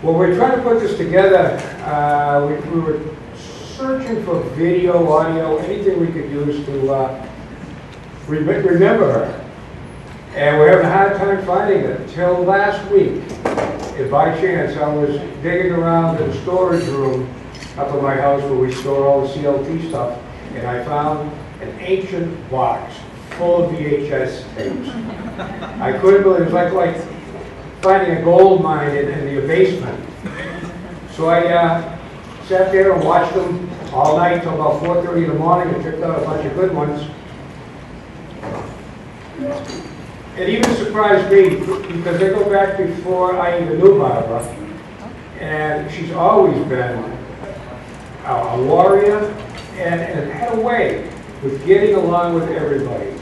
When we were trying to put this together, we were searching for video, audio, anything we could use to remember her. And we're having a hard time finding it. Until last week, if by chance I was digging around in the storage room up at my house where we store all the CLT stuff, and I found an ancient box full of VHS tapes. I couldn't believe it. It was like finding a gold mine in the basement. So I sat there and watched them all night till about 4:30 in the morning and picked out a bunch of good ones. It even surprised me because they go back before I even knew Barbara, and she's always been a warrior and had a way with getting along with everybody.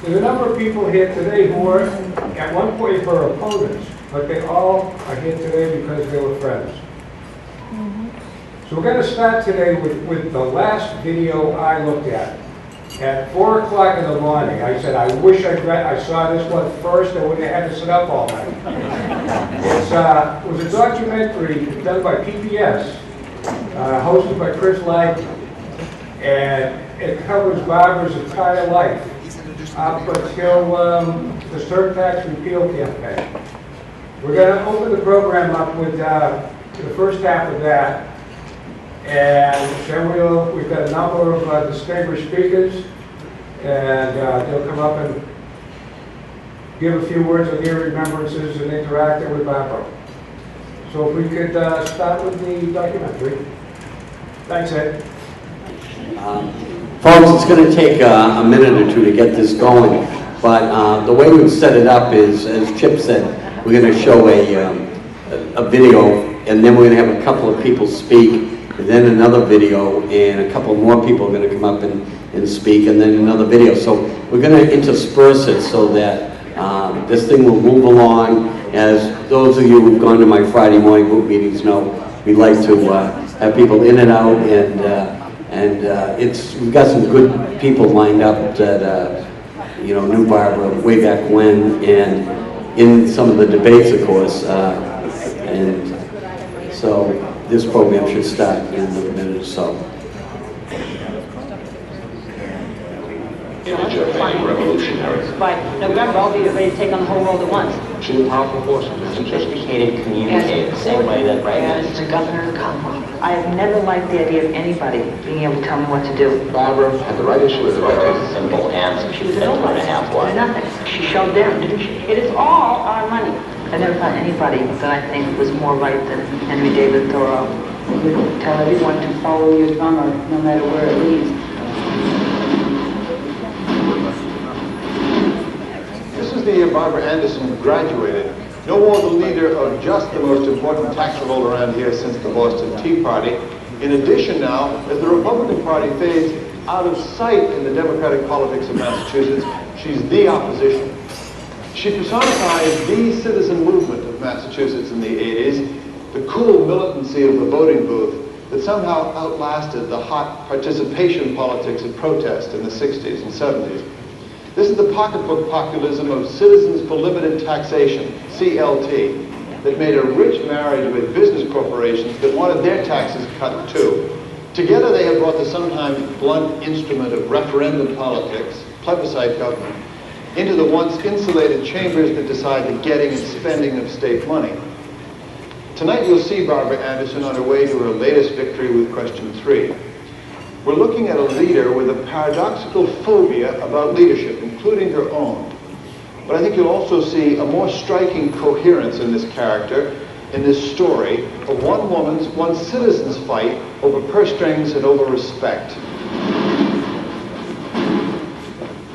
There's a number of people here today who were at one point her opponents, but they all are here today because they were friends. So we're going to start today with the last video I looked at. At 4 o'clock in the morning, I said, I wish I saw this one first. I wouldn't have had to sit up all night. It was a documentary done by PBS, hosted by Chris Lang, and it covers Barbara's entire life up until the surtax repeal campaign. We're going to open the program up with the first half of that, and then we've got a number of distinguished speakers, and they'll come up and give a few words of their remembrances and interact with Barbara. So if we could start with the documentary. Thanks, Ed. Folks, it's going to take a minute or two to get this going, but the way we've set it up is, as Chip said, we're going to show a video, and then we're going to have a couple of people speak, and then another video, and a couple more people are going to come up and speak, and then another video. So we're going to intersperse it so that this thing will move along. As those of you who've gone to my Friday morning group meetings know, we like to have people in and out, and we've got some good people lined up that knew Barbara way back when, and in some of the debates, of course, and so this program should start in a minute or so. Image of a revolutionary. By November, I'll be ready to take on the whole world at once. She's a powerful force. Sophisticated communicator, the same way that Reagan As the governor of the Commonwealth, I have never liked the idea of anybody being able to tell me what to do. Barbara had the right issue with the right very people. simple answer. She was a That nobody. 2.5 was. Nothing. She showed down, didn't she? It is all our money. I never found anybody that I think was more right than Henry David Thoreau. You tell everyone to follow your drummer, no matter where it leads. This is the year Barbara Anderson graduated. No more the leader of just the most important tax revolt around here since the Boston Tea Party. In addition now, as the Republican Party fades out of sight in the democratic politics of Massachusetts, she's the opposition. She personifies the citizen movement of Massachusetts in the 80s, the cool militancy of the voting booth that somehow outlasted the hot participation politics of protest in the 60s and 70s. This is the pocketbook populism of Citizens for Limited Taxation, CLT, that made a rich marriage with business corporations that wanted their taxes cut too. Together they have brought the sometimes blunt instrument of referendum politics, plebiscite government, into the once insulated chambers that decide the getting and spending of state money. Tonight you'll see Barbara Anderson on her way to her latest victory with question 3. We're looking at a leader with a paradoxical phobia about leadership, including her own. But I think you'll also see a more striking coherence in this character, in this story, of one citizen's fight over purse strings and over respect.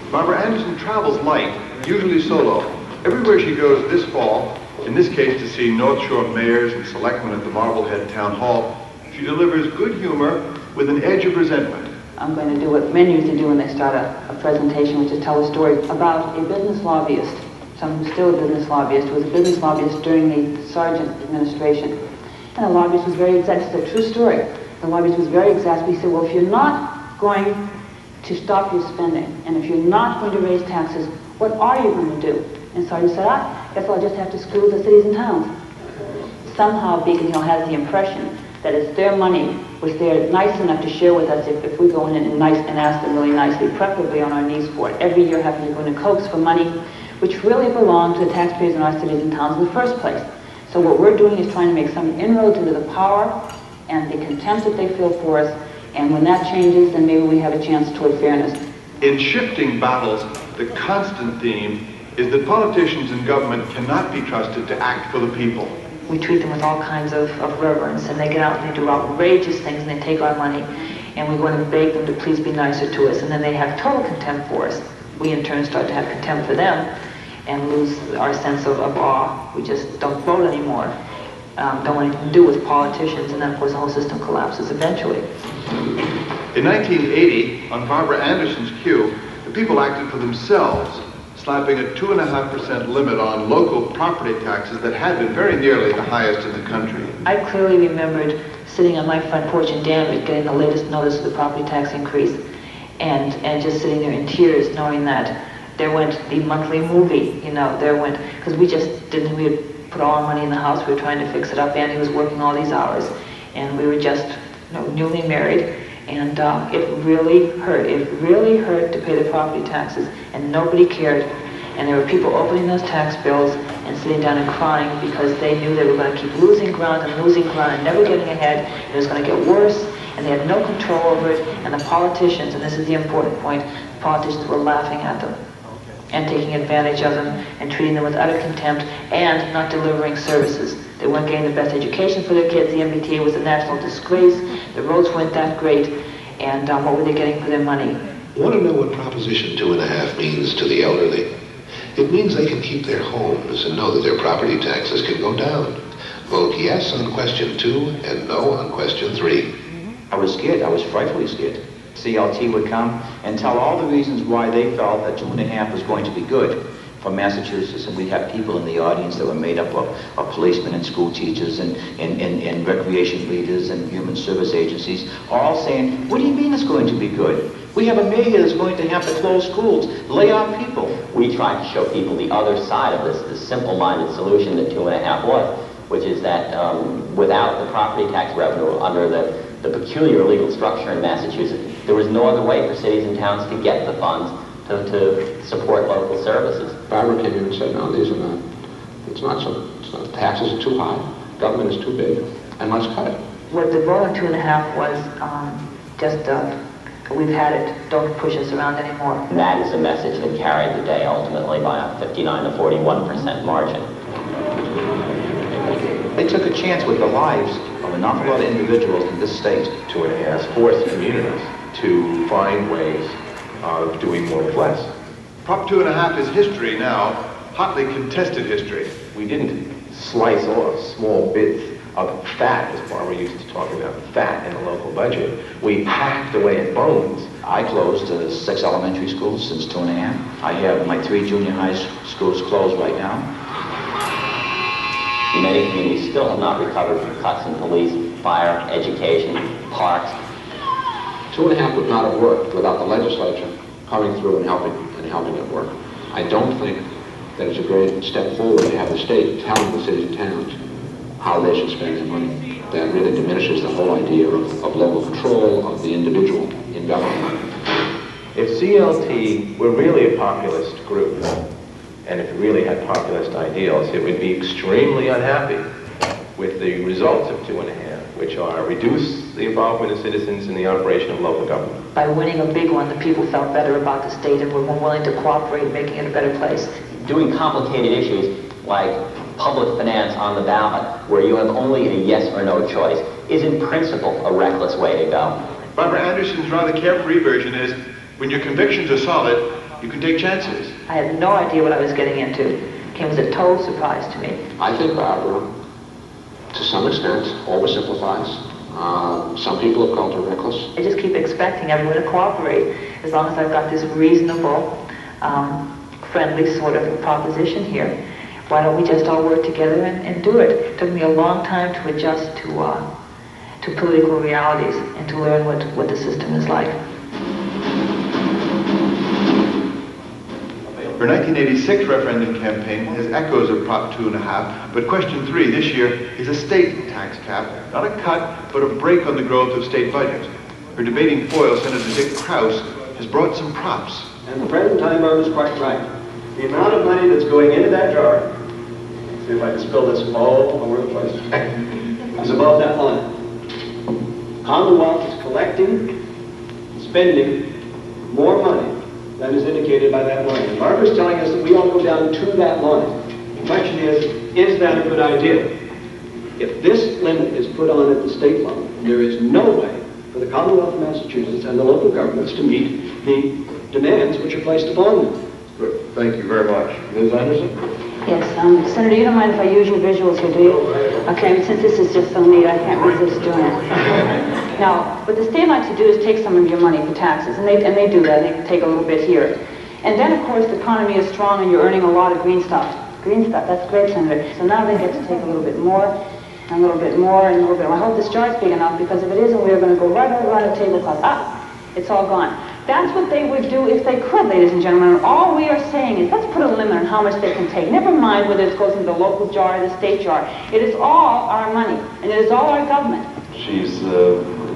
Barbara Anderson travels light, usually solo. Everywhere she goes this fall, in this case to see North Shore mayors and selectmen at the Marblehead Town Hall, she delivers good humor with an edge of resentment. I'm going to do what men usually do when they start a presentation, which is tell a story about a business lobbyist, someone who's still a business lobbyist, who was a business lobbyist during the Sargent administration. And the lobbyist was very exasperated. It's a true story. The lobbyist was very exasperated. He said, well, if you're not going to stop your spending, and if you're not going to raise taxes, what are you going to do? And Sargent said, I guess I'll just have to screw with the cities and towns. somehow Beacon Hill has the impression that it's their money, which they're nice enough to share with us if we go in and ask them really nicely, preferably on our knees for it. Every year having to go into Coax for money, which really belong to the taxpayers in our cities and towns in the first place. So what we're doing is trying to make some inroads into the power and the contempt that they feel for us, and when that changes, then maybe we have a chance toward fairness. In shifting battles, the constant theme is that politicians and government cannot be trusted to act for the people. We treat them with all kinds of reverence, and they get out and they do outrageous things, and they take our money, and we go in and beg them to please be nicer to us, and then they have total contempt for us. We in turn start to have contempt for them and lose our sense of awe. We just don't vote anymore, don't want anything to do with politicians, and then of course the whole system collapses eventually. In 1980, on Barbara Anderson's cue, the people acted for themselves, slapping a 2.5% limit on local property taxes that had been very nearly the highest in the country. I clearly remembered sitting on my front porch in Danville getting the latest notice of the property tax increase, and just sitting there in tears knowing that there went the monthly movie, there went, because we had put all our money in the house, we were trying to fix it up, Andy was working all these hours, and we were just newly married, and it really hurt to pay the property taxes, and nobody cared, and there were people opening those tax bills and sitting down and crying because they knew they were going to keep losing ground and never getting ahead, and it was going to get worse, and they had no control over it, and the politicians, and this is the important point, the politicians were laughing at them and taking advantage of them and treating them with utter contempt and not delivering services. They weren't getting the best education for their kids. The MBTA was a national disgrace. The roads weren't that great. And what were they getting for their money? Want to know what Proposition 2.5 means to the elderly? It means they can keep their homes and know that their property taxes can go down. Vote yes on question 2 and no on question 3. I was scared. I was frightfully scared. CLT would come and tell all the reasons why they felt that 2.5 was going to be good for Massachusetts, and we'd have people in the audience that were made up of policemen and school teachers and recreation leaders and human service agencies, all saying, what do you mean it's going to be good? We have a mayor that's going to have to close schools, lay off people. We tried to show people the other side of this simple-minded solution that 2.5 was, which is that without the property tax revenue under the peculiar legal structure in Massachusetts, there was no other way for cities and towns to get the funds to support local services. Barbara came in and said, no, these are not, it's not, taxes are too high, government is too big, and let's cut it. What the vote on 2.5 was we've had it, don't push us around anymore. And that is a message that carried the day ultimately by a 59 to 41% margin. They took a chance with the lives of an awful lot of individuals in this state. 2.5 forced communities to find ways of doing more with less. Prop 2.5 is history now, hotly contested history. We didn't slice off small bits of fat, as Barbara used to talk about, fat in the local budget. We hacked away at bones. I closed 6 elementary schools since 2.5. I have my 3 junior high schools closed right now. Many communities still have not recovered from cuts in police, fire, education, parks. 2.5 would not have worked without the legislature coming through and helping it work. I don't think that it's a great step forward to have the state telling the cities and towns how they should spend their money. That really diminishes the whole idea of local control of the individual in government. If CLT were really a populist group, and if it really had populist ideals, it would be extremely unhappy with the results of 2.5, which are reduce the involvement of citizens in the operation of local government. By winning a big one, the people felt better about the state and were more willing to cooperate in making it a better place. Doing complicated issues like public finance on the ballot, where you have only a yes or no choice, is in principle a reckless way to go. Barbara Anderson's rather carefree version is, when your convictions are solid, you can take chances. I had no idea what I was getting into. It came as a total surprise to me. I think Barbara, to some extent, oversimplifies. Some people have called her reckless. I just keep expecting everyone to cooperate as long as I've got this reasonable, friendly sort of proposition here. Why don't we just all work together and do it? It took me a long time to adjust to political realities and to learn what the system is like. Her 1986 referendum campaign has echoes of Prop 2.5, but question 3 this year is a state tax cap, not a cut, but a break on the growth of state budgets. Her debating foil, Senator Dick Krause, has brought some props. And the present time Barb is quite right. The amount of money that's going into that jar, see if I can spill this all over the place, is above that line. Commonwealth is collecting, spending more money than is indicated by that line. And Barbara's telling us that we all go down to that line. The question is that a good idea? If this limit is put on at the state level, there is no way for the Commonwealth of Massachusetts and the local governments to meet the demands which are placed upon them. Good. Thank you very much. Ms. Anderson? Yes, Senator, you don't mind if I use your visuals here, do you? Okay, since this is just so neat, I can't resist doing it. Now, what the state likes to do is take some of your money for taxes, and they do that. They take a little bit here. And then, of course, the economy is strong and you're earning a lot of green stuff. Green stuff, that's great, Senator. So now they get to take a little bit more, and a little bit more, and a little bit more. I hope this jar's big enough, because if it isn't, we're going to go right over on the tablecloth. It's all gone. That's what they would do if they could, ladies and gentlemen. And all we are saying is, let's put a limit on how much they can take. Never mind whether it goes into the local jar or the state jar. It is all our money, and it is all our government. She's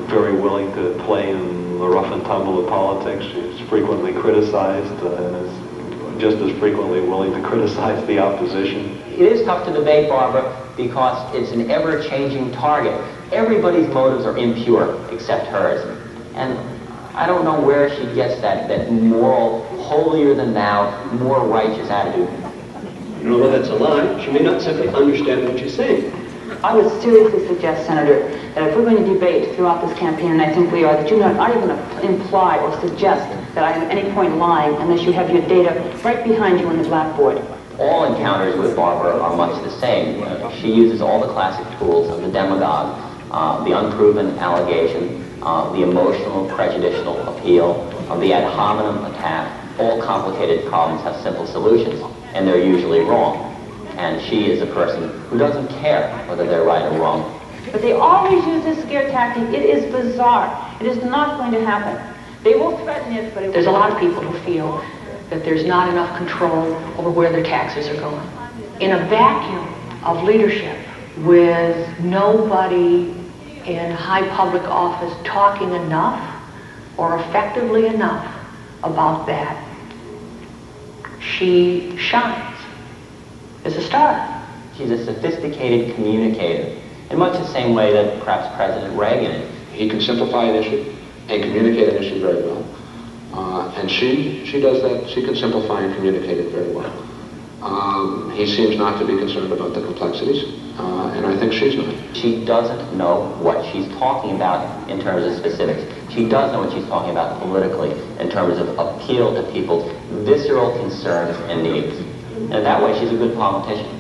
very willing to play in the rough and tumble of politics. She's frequently criticized and is just as frequently willing to criticize the opposition. It is tough to debate, Barbara, because it's an ever-changing target. Everybody's motives are impure except hers. And I don't know where she gets that moral, holier-than-thou, more righteous attitude. You know, well, that's a lie. She may not simply understand what you're saying. I would seriously suggest, Senator, that if we're going to debate throughout this campaign, and I think we are, that you're not even going to imply or suggest that I am at any point lying unless you have your data right behind you on the blackboard. All encounters with Barbara are much the same. She uses all the classic tools of the demagogue, the unproven allegation, the emotional, prejudicial appeal, the ad hominem attack. All complicated problems have simple solutions, and they're usually wrong. And she is a person who doesn't care whether they're right or wrong. But they always use this scare tactic. It is bizarre. It is not going to happen. They will threaten it, but there's a lot of people who feel that there's not enough control over where their taxes are going. In a vacuum of leadership, with nobody in high public office talking enough or effectively enough about that, she shines as a star. She's a sophisticated communicator, in much the same way that perhaps President Reagan is. He can simplify an issue and communicate an issue very well. And she does that. She can simplify and communicate it very well. He seems not to be concerned about the complexities, and I think she's not. She doesn't know what she's talking about in terms of specifics. She does know what she's talking about politically in terms of appeal to people's visceral concerns and needs. And that way, she's a good politician.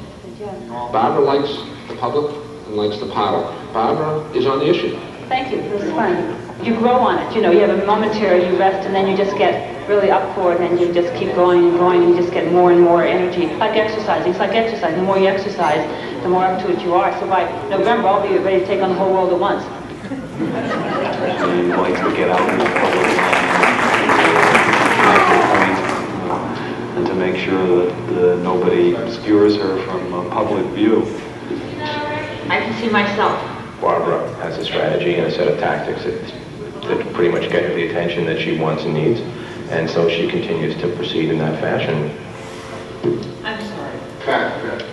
Barbara likes the public and likes the power. Barbara is on the issue. Thank you. It was fun. You grow on it. You know, you have a momentary, you rest, and then you just get really up for it, and you just keep going and going, and you just get more and more energy. Like exercising. It's like exercise. The more you exercise, the more up to it you are. So by November, I'll be ready to take on the whole world at once. She likes to get out in the public and to make sure that nobody obscures her from public view. I can see myself. Barbara has a strategy and a set of tactics that pretty much get her the attention that she wants and needs, and so she continues to proceed in that fashion. I'm sorry. Fact.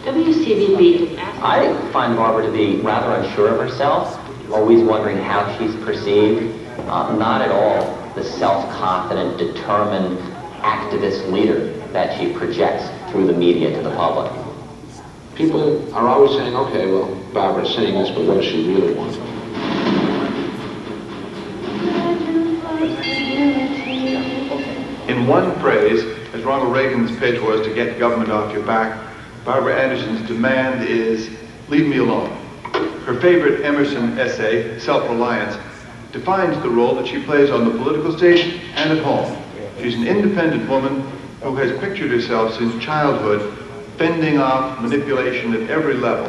WCVB. I find Barbara to be rather unsure of herself, always wondering how she's perceived. Not at all the self-confident, determined, activist leader that she projects through the media to the public. People are always saying, okay, well, Barbara's saying this, but what does she really want? In one phrase, as Ronald Reagan's pitch was to get government off your back, Barbara Anderson's demand is, leave me alone. Her favorite Emerson essay, Self-Reliance, defines the role that she plays on the political stage and at home. She's an independent woman who has pictured herself since childhood fending off manipulation at every level.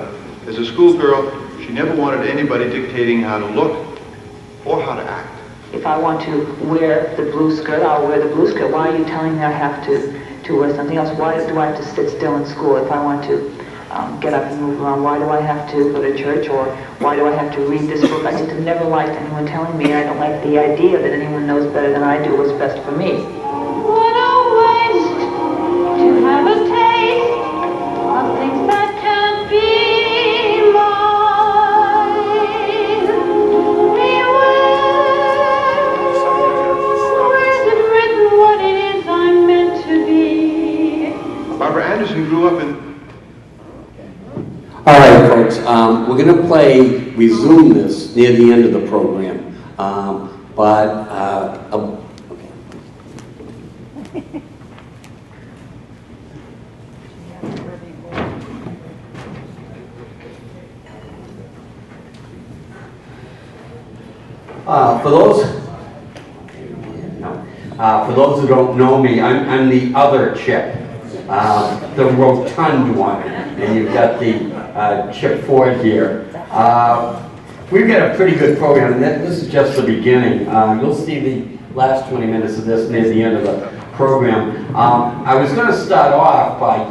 As a schoolgirl, she never wanted anybody dictating how to look or how to act. If I want to wear the blue skirt, I'll wear the blue skirt. Why are you telling me I have to wear something else? Why do I have to sit still in school if I want to get up and move around? Why do I have to go to church, or why do I have to read this book? I just have never liked anyone telling me. I don't like the idea that anyone knows better than I do what's best for me. What a waste to have a taste of things that can't be mine. Where is it written what it is I'm meant to be? Barbara Anderson grew up in... All right, folks, we're going to resume this near the end of the program. For those who don't know me, I'm the other Chip, the rotund one, and you've got the Chip Ford here. We've got a pretty good program, and this is just the beginning. You'll see the last 20 minutes of this near the end of the program. I was going to start off by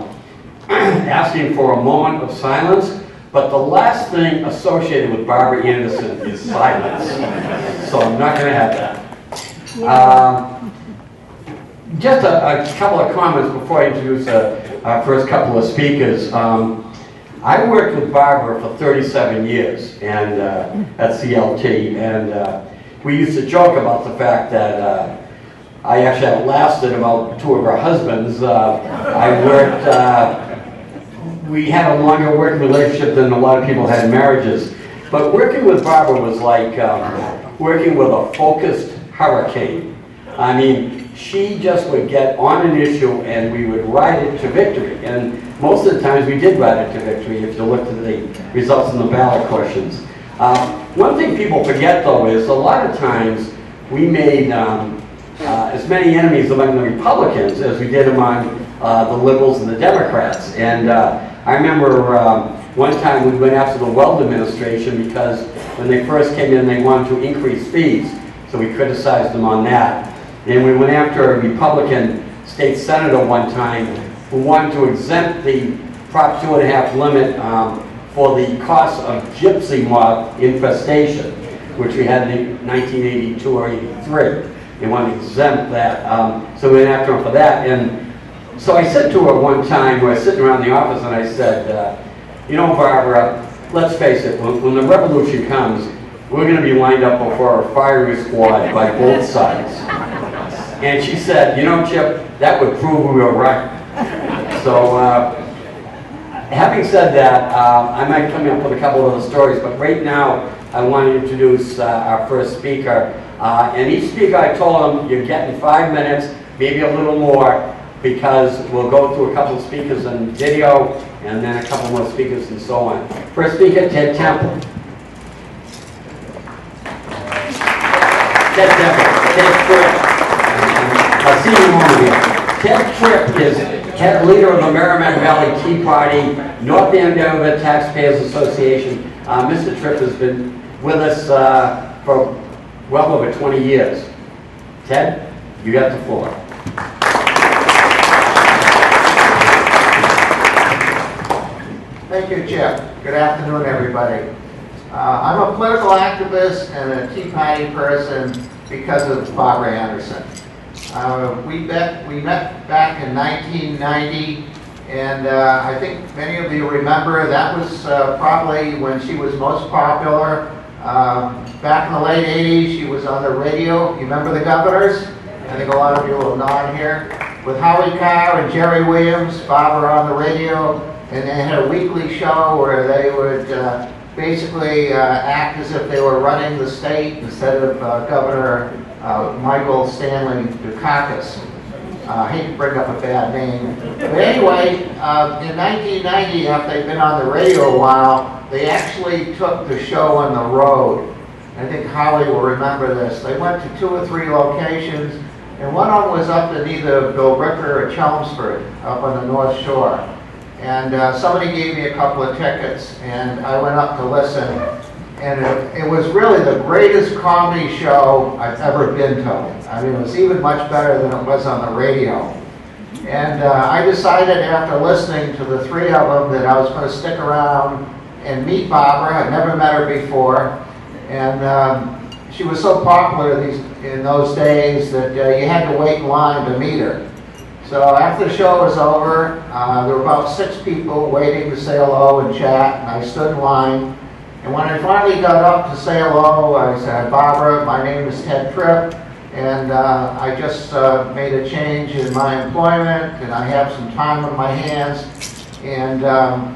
asking for a moment of silence, but the last thing associated with Barbara Anderson is silence, so I'm not going to have that. Just a couple of comments before I introduce our first couple of speakers. I worked with Barbara for 37 years and at CLT, and we used to joke about the fact that I actually outlasted about two of her husbands. We had a longer working relationship than a lot of people had marriages. But working with Barbara was like working with a focused hurricane. I mean, she just would get on an issue and we would ride it to victory. And most of the times we did ride it to victory if you looked at the results in the ballot questions. One thing people forget though is a lot of times we made as many enemies among the Republicans as we did among the liberals and the Democrats. And I remember one time we went after the Weld administration because when they first came in they wanted to increase fees. So we criticized them on that. And we went after a Republican state senator one time who wanted to exempt the Prop 2.5 limit for the cost of gypsy moth infestation, which we had in 1982 or 83. They wanted to exempt that. So we went after him for that. And so I said to her one time, we were sitting around the office, and I said, you know, Barbara, let's face it, when the revolution comes, we're going to be lined up before a firing squad by both sides. And she said, you know, Chip, that would prove we were right. So, having said that, I might come up with a couple of other stories, but right now I want to introduce our first speaker. And each speaker, I told them, you're getting 5 minutes, maybe a little more, because we'll go through a couple of speakers in video, and then a couple more speakers and so on. First speaker, Ted Temple. Ted Temple. Ted Tripp. I'll see you in a moment here. Ted Tripp is head leader of the Merrimack Valley Tea Party, North Andover Taxpayers Association. Mr. Tripp has been with us for well over 20 years. Ted, you got the floor. Thank you, Chip. Good afternoon, everybody. I'm a political activist and a Tea Party person because of Barbara Anderson. We met back in 1990, and I think many of you remember that was probably when she was most popular. Back in the late 80s, she was on the radio. You remember the Governors? I think a lot of you will nod here. With Howie Carr and Jerry Williams, Barbara on the radio, and they had a weekly show where they would basically act as if they were running the state instead of Governor Michael Stanley Dukakis. I hate to bring up a bad name. But anyway, in 1990, after they'd been on the radio a while, they actually took the show on the road. I think Howie will remember this. They went to 2 or 3 locations, and one of them was up in either Billerica or Chelmsford, up on the North Shore. And somebody gave me a couple of tickets, and I went up to listen. And it was really the greatest comedy show I've ever been to. I mean, it was even much better than it was on the radio. And I decided after listening to the three of them that I was going to stick around and meet Barbara. I'd never met her before. And she was so popular in those days that you had to wait in line to meet her. So after the show was over, there were about 6 people waiting to say hello and chat, and I stood in line. And when I finally got up to say hello, I said, "Barbara, my name is Ted Tripp, and I just made a change in my employment, and I have some time on my hands." And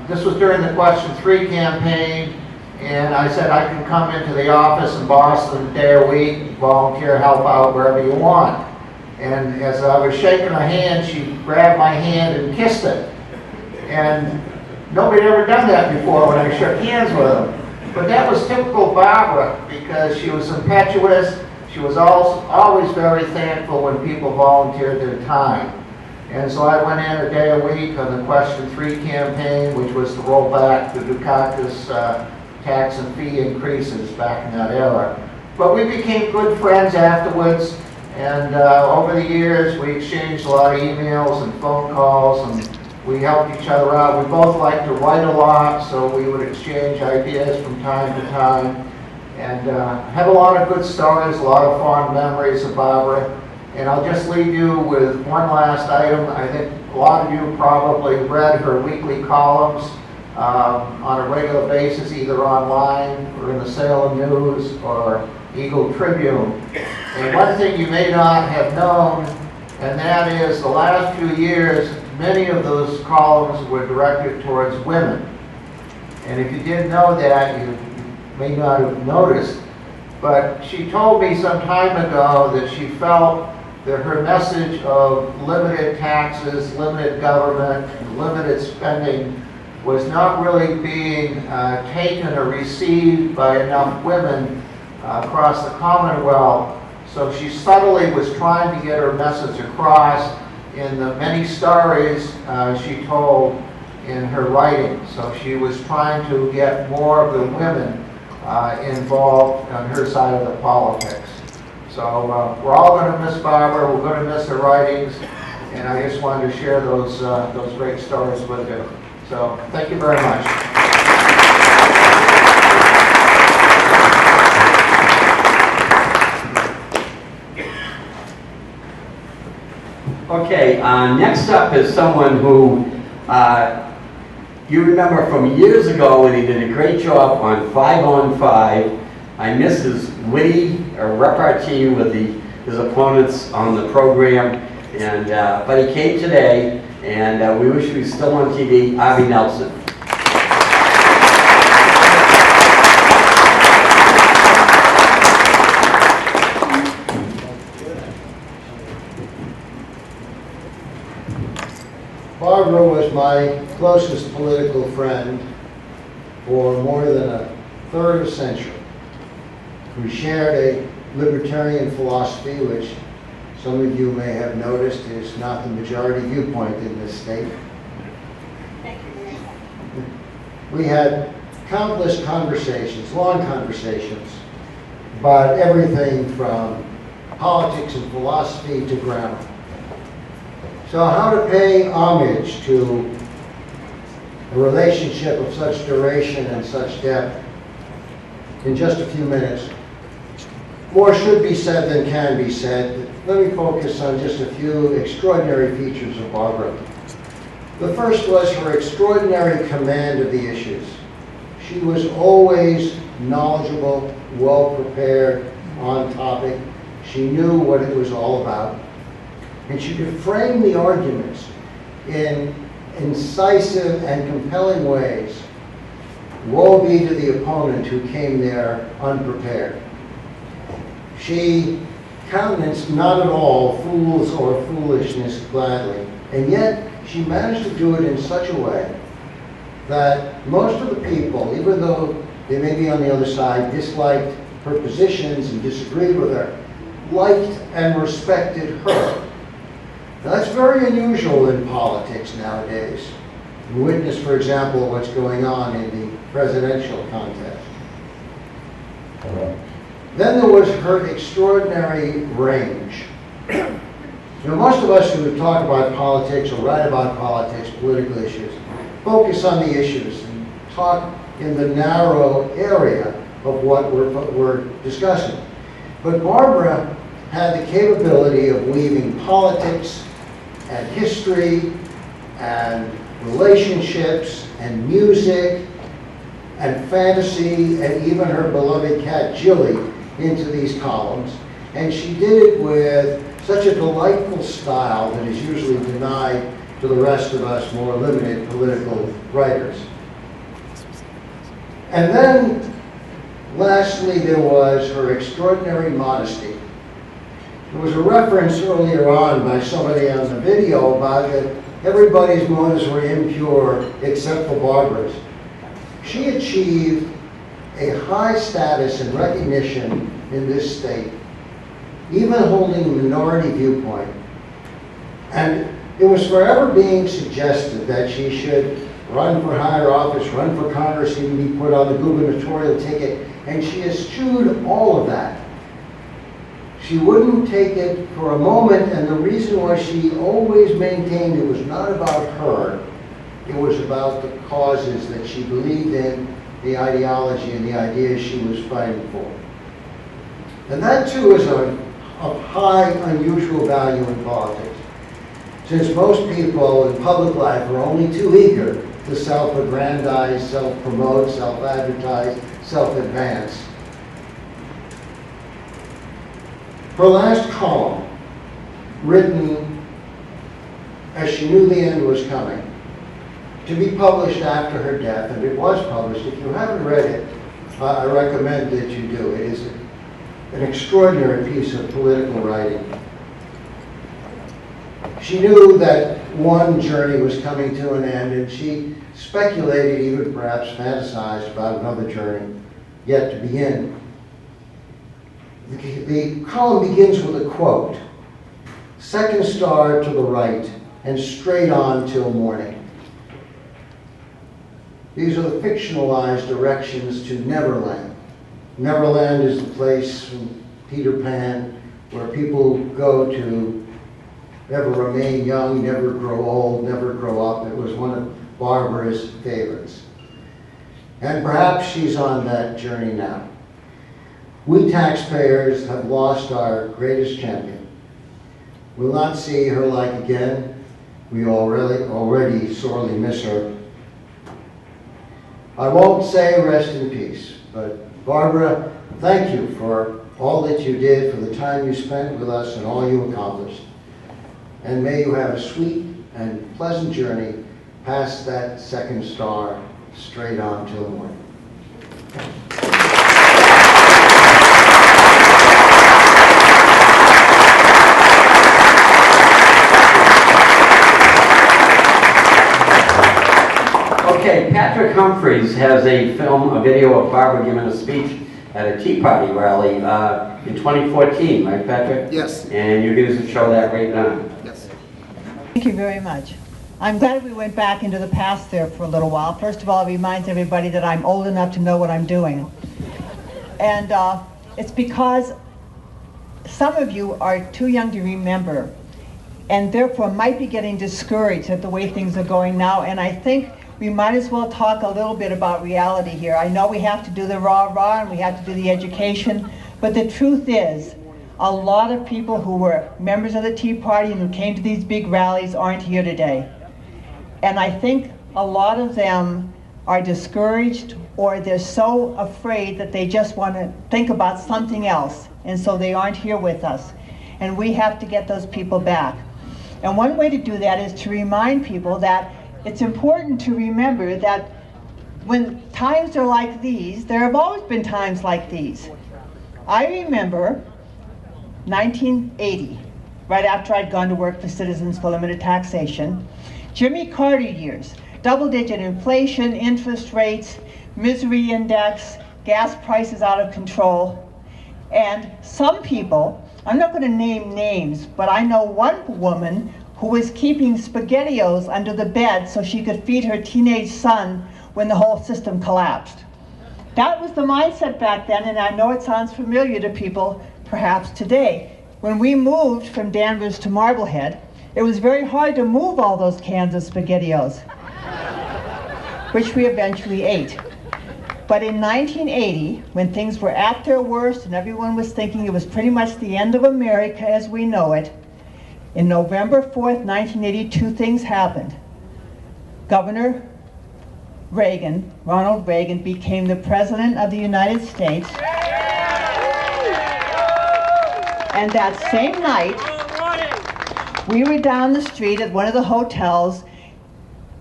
this was during the Question 3 campaign, and I said I can come into the office in Boston a day a week, volunteer, help out wherever you want. And as I was shaking her hand, she grabbed my hand and kissed it. And nobody had ever done that before when I shook hands with them. But that was typical Barbara, because she was impetuous. She was always very thankful when people volunteered their time. And so I went in a day a week on the Question 3 campaign, which was to roll back the Dukakis tax and fee increases back in that era. But we became good friends afterwards, and over the years we exchanged a lot of emails and phone calls, and we helped each other out. We both liked to write a lot, so we would exchange ideas from time to time. And have a lot of good stories, a lot of fond memories of Barbara. And I'll just leave you with one last item. I think a lot of you probably read her weekly columns on a regular basis, either online or in the Salem News or Eagle Tribune. And one thing you may not have known, and that is the last few years, many of those columns were directed towards women. And if you didn't know that, you may not have noticed. But she told me some time ago that she felt that her message of limited taxes, limited government, and limited spending was not really being taken or received by enough women across the Commonwealth. So she subtly was trying to get her message across in the many stories she told in her writing. So she was trying to get more of the women involved on her side of the politics. So we're all going to miss Barbara, we're going to miss her writings, and I just wanted to share those great stories with you. So thank you very much. Okay, next up is someone who you remember from years ago when he did a great job on 5 on 5. I miss his witty repartee with his opponents on the program, and but he came today, and we wish he was still on TV. Avi Nelson. Barbara was my closest political friend for more than a third of a century. We shared a libertarian philosophy, which some of you may have noticed is not the majority viewpoint in this state. We had countless conversations, long conversations, about everything from politics and philosophy to grammar. So how to pay homage to a relationship of such duration and such depth in just a few minutes. More should be said than can be said. Let me focus on just a few extraordinary features of Barbara. The first was her extraordinary command of the issues. She was always knowledgeable, well prepared, on topic. She knew what it was all about. And she could frame the arguments in incisive and compelling ways. Woe be to the opponent who came there unprepared. She countenanced not at all fools or foolishness gladly, and yet she managed to do it in such a way that most of the people, even though they may be on the other side, disliked her positions and disagreed with her, liked and respected her. Now, that's very unusual in politics nowadays. We witness, for example, what's going on in the presidential contest. Then there was her extraordinary range. Most of us who talk about politics or write about politics, political issues, focus on the issues and talk in the narrow area of what we're discussing. But Barbara had the capability of weaving politics and history and relationships and music and fantasy and even her beloved cat Jilly into these columns. And she did it with such a delightful style that is usually denied to the rest of us more limited political writers. And then, lastly, there was her extraordinary modesty. There was a reference earlier on by somebody on the video about that everybody's motives were impure except for Barbara's. She achieved a high status and recognition in this state, even holding a minority viewpoint. And it was forever being suggested that she should run for higher office, run for Congress, even be put on the gubernatorial ticket, and she eschewed all of that. She wouldn't take it for a moment, and the reason why she always maintained it was not about her, it was about the causes that she believed in, the ideology and the ideas she was fighting for. And that too is of high, unusual value in politics, since most people in public life are only too eager to self-aggrandize, self-promote, self-advertise, self-advance. Her last column, written as she knew the end was coming, to be published after her death, and it was published. If you haven't read it, I recommend that you do. It is an extraordinary piece of political writing. She knew that one journey was coming to an end, and she speculated, even perhaps fantasized about another journey yet to begin. The column begins with a quote, "Second star to the right and straight on till morning." These are the fictionalized directions to Neverland. Neverland is the place from Peter Pan where people go to never remain young, never grow old, never grow up. It was one of Barbara's favorites. And perhaps she's on that journey now. We taxpayers have lost our greatest champion. We'll not see her like again. We already sorely miss her. I won't say rest in peace, but Barbara, thank you for all that you did, for the time you spent with us and all you accomplished. And may you have a sweet and pleasant journey past that second star, straight on till morning. Okay, Patrick Humphreys has a video of Barbara giving a speech at a Tea Party rally in 2014, right, Patrick? Yes. And you're going to show that right now. Yes. Thank you very much. I'm glad we went back into the past there for a little while. First of all, it reminds everybody that I'm old enough to know what I'm doing. And it's because some of you are too young to remember and therefore might be getting discouraged at the way things are going now. And I think we might as well talk a little bit about reality here. I know we have to do the rah-rah and we have to do the education, but the truth is, a lot of people who were members of the Tea Party and who came to these big rallies aren't here today. And I think a lot of them are discouraged or they're so afraid that they just want to think about something else, and so they aren't here with us. And we have to get those people back. And one way to do that is to remind people that it's important to remember that when times are like these, there have always been times like these. I remember 1980, right after I'd gone to work for Citizens for Limited Taxation, Jimmy Carter years, double-digit inflation, interest rates, misery index, gas prices out of control. And some people, I'm not going to name names, but I know one woman who was keeping SpaghettiOs under the bed so she could feed her teenage son when the whole system collapsed. That was the mindset back then, and I know it sounds familiar to people perhaps today. When we moved from Danvers to Marblehead, it was very hard to move all those cans of SpaghettiOs, which we eventually ate. But in 1980, when things were at their worst and everyone was thinking it was pretty much the end of America as we know it, in November 4th, 1980, two things happened. Governor Reagan, Ronald Reagan, became the President of the United States. And that same night, we were down the street at one of the hotels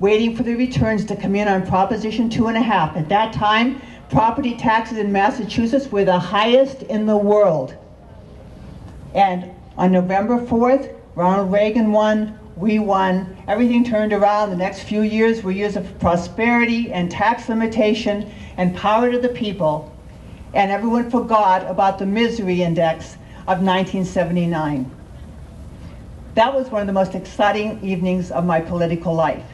waiting for the returns to come in on Proposition 2.5. At that time, property taxes in Massachusetts were the highest in the world. And on November 4th, Ronald Reagan won, we won, everything turned around. The next few years were years of prosperity and tax limitation and power to the people, and everyone forgot about the misery index of 1979. That was one of the most exciting evenings of my political life.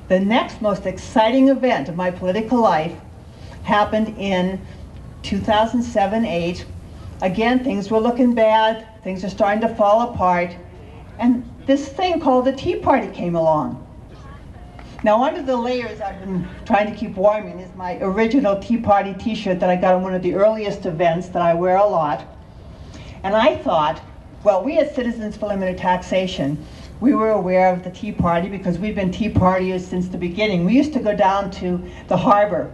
The next most exciting event of my political life happened in 2007-8. Again, things were looking bad, things are starting to fall apart, and this thing called the Tea Party came along. Now, under the layers I've been trying to keep warming is my original Tea Party t-shirt that I got on one of the earliest events that I wear a lot. And I thought, well, we as Citizens for Limited Taxation, we were aware of the Tea Party because we've been Tea Partiers since the beginning. We used to go down to the harbor